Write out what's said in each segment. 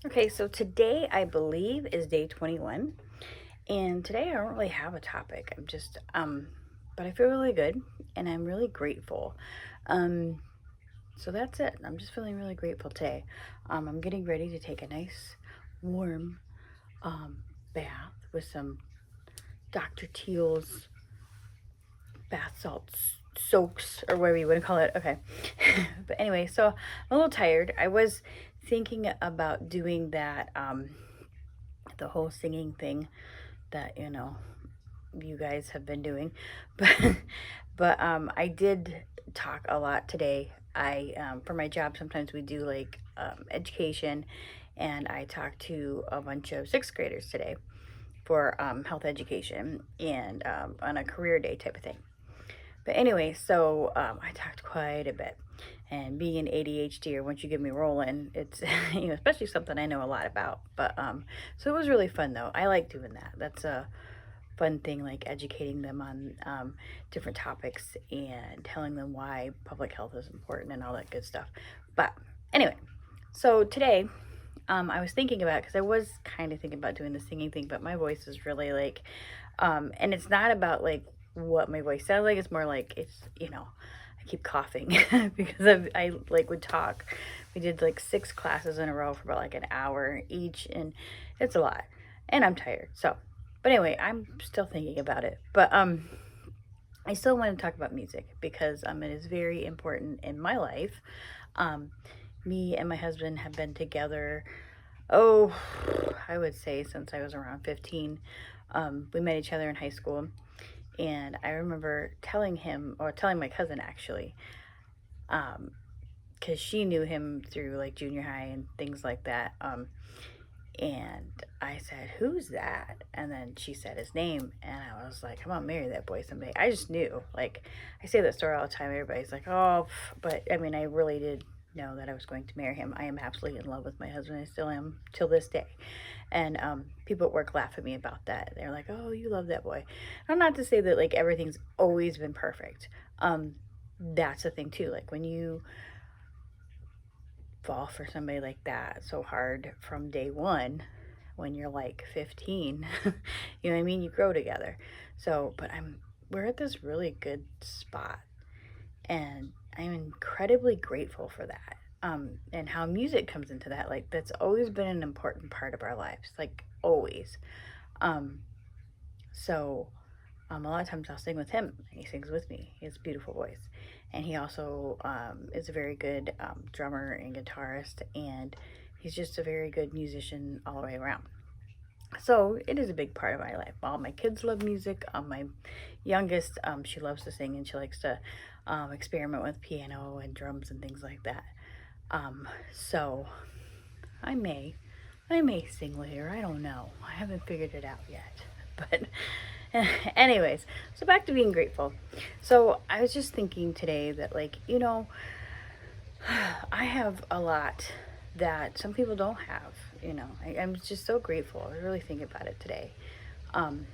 Okay, so today I believe is day 21, and today I don't really have a topic. But I feel really good and I'm really grateful. Um, so that's it. I'm just feeling really grateful today. I'm getting ready to take a nice warm bath with some Dr. Teal's bath salts soaks or whatever you want to call it. Okay. But anyway, so I'm a little tired. I was thinking about doing that the whole singing thing that you guys have been doing, but I did talk a lot today. I For my job sometimes we do like education, and I talked to a bunch of sixth graders today for health education and on a career day type of thing. But anyway, so I talked quite a bit. And being an ADHD, or once you get me rolling, it's especially something I know a lot about. But so it was really fun though. I like doing that. That's a fun thing, like educating them on different topics and telling them why public health is important and all that good stuff. But anyway, so today I was thinking about, because I was kind of thinking about doing the singing thing, but my voice is really like, and it's not about like what my voice sounds like. It's more like I keep coughing because I like would talk. We did like 6 classes in a row for about like an hour each, and it's a lot, and I'm tired. So, but anyway, I'm still thinking about it. But I still want to talk about music because it is very important in my life. Um, Me and my husband have been together, oh, I would say since I was around 15. We met each other in high school, and I remember telling him, or telling my cousin actually, um, because she knew him through like junior high and things like that. And I said, "Who's that?" And then she said his name, and I was like, "I'm gonna marry that boy someday." I just knew. Like, I say that story all the time. Everybody's like, "Oh," but I mean, I really did know that I was going to marry him. I am absolutely in love with my husband. I still am till this day. And people at work laugh at me about that. They're like, "Oh, you love that boy." I'm not to say that like everything's always been perfect. Um, that's the thing too. Like when you fall for somebody like that so hard from day one, when you're like 15, you know what I mean, you grow together. So but we're at this really good spot, and I'm incredibly grateful for that. And how music comes into that, like that's always been an important part of our lives, like always. um so a lot of times I'll sing with him, and he sings with me. He has a beautiful voice. And he also is a very good drummer and guitarist, and he's just a very good musician all the way around. So it is a big part of my life. All my kids love music. My youngest, she loves to sing, and she likes to experiment with piano and drums and things like that. So I may, I may sing later. I don't know. I haven't figured it out yet. But anyways, so back to being grateful. So I was just thinking today that, like, I have a lot that some people don't have. I'm just so grateful. I really think about it today. Um,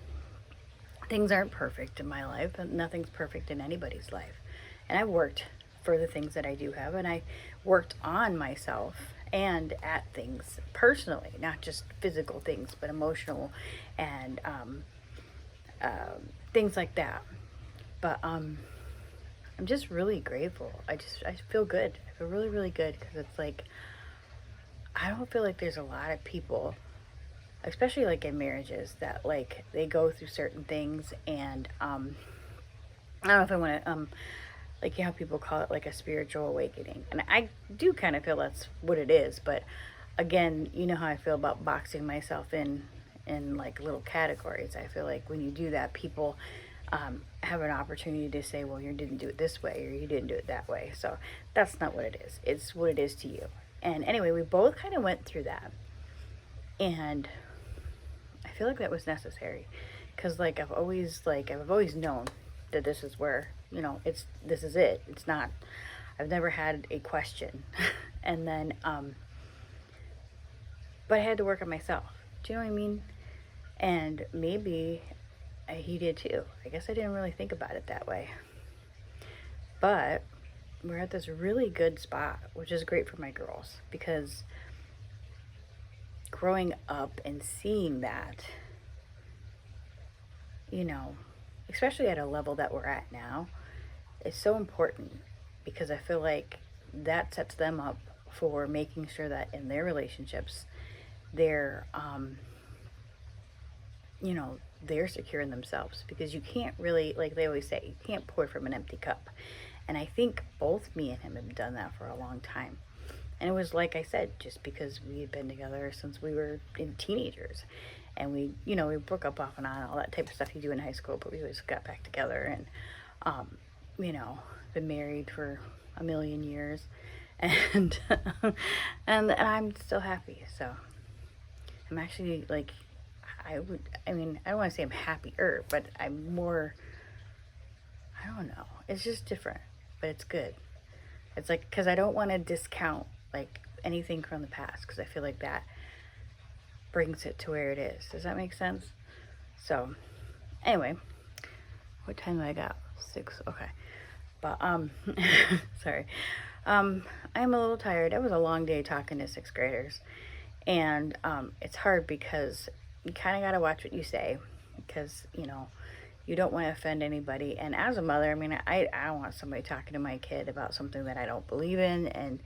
Things aren't perfect in my life, and nothing's perfect in anybody's life. And I worked for the things that I do have, and I worked on myself and at things personally, not just physical things, but emotional and things like that. But I'm just really grateful. I feel good. I feel really really good because it's like I don't feel like there's a lot of people, especially like in marriages, that like they go through certain things, and I don't know if I want to like how people call it like a spiritual awakening, and I do kind of feel that's what it is. But again, you know how I feel about boxing myself in like little categories. I feel like when you do that, people have an opportunity to say, well, you didn't do it this way or you didn't do it that way. So that's not what it is. It's what it is to you. And anyway, we both kind of went through that, and I feel like that was necessary because I've always known that this is where this is it. It's not. I've never had a question, and then but I had to work on myself. Do you know what I mean? And maybe he did too. I guess I didn't really think about it that way, but we're at this really good spot, which is great for my girls because growing up and seeing that, you know, especially at a level that we're at now, is so important because I feel like that sets them up for making sure that in their relationships, they're, you know, they're secure in themselves because you can't really, like they always say, you can't pour from an empty cup. And I think both me and him have done that for a long time. And it was like I said, just because we had been together since we were in teenagers. And we, you know, we broke up off and on, all that type of stuff you do in high school, but we always got back together and, you know, been married for a million years. And, and I'm still happy. So I'm actually like, I mean, I don't want to say I'm happier, but I'm more, I don't know. It's just different, but it's good. It's like, because I don't want to discount like anything from the past because I feel like that brings it to where it is. Does that make sense? So anyway, what time do I got? 6. Okay. But sorry. I'm a little tired. It was a long day talking to 6th graders. And it's hard because you kind of got to watch what you say because, you know, you don't want to offend anybody. And as a mother, I mean, I don't want somebody talking to my kid about something that I don't believe in. And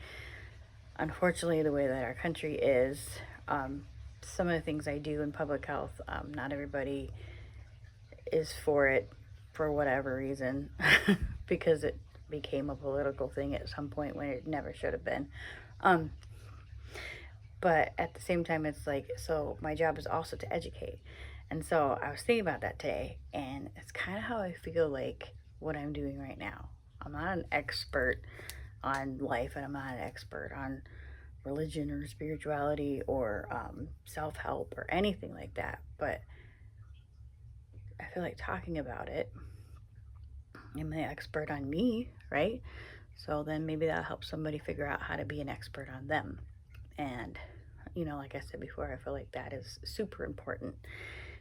unfortunately, the way that our country is, some of the things I do in public health, not everybody is for it for whatever reason because it became a political thing at some point when it never should have been. But at the same time, it's like, so my job is also to educate. And so I was thinking about that today, and it's kind of how I feel like what I'm doing right now. I'm not an expert on life, and I'm not an expert on religion or spirituality or self-help or anything like that. But I feel like talking about it, I'm the expert on me, right? So then maybe that'll help somebody figure out how to be an expert on them. And, you know, like I said before, I feel like that is super important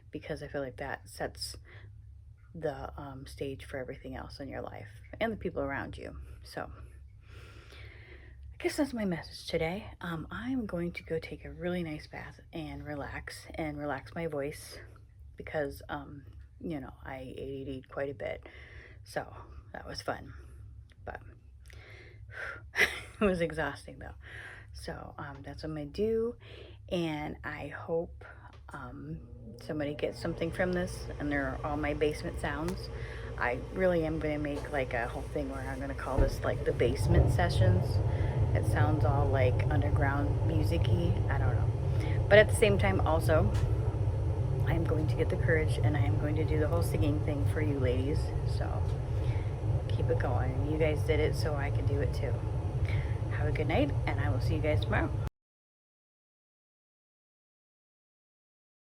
because I feel like that sets the stage for everything else in your life and the people around you. So I guess that's my message today. I'm going to go take a really nice bath and relax my voice because, you know, I ADD'd quite a bit. So that was fun, but it was exhausting though. So that's what I'm going to do. And I hope somebody gets something from this, and they're all my basement sounds. I really am going to make like a whole thing where I'm going to call this like the basement sessions. It sounds all like underground music-y. I don't know. But at the same time also, I'm going to get the courage and I am going to do the whole singing thing for you ladies. So keep it going. You guys did it, so I can do it too. Have a good night, and I will see you guys tomorrow.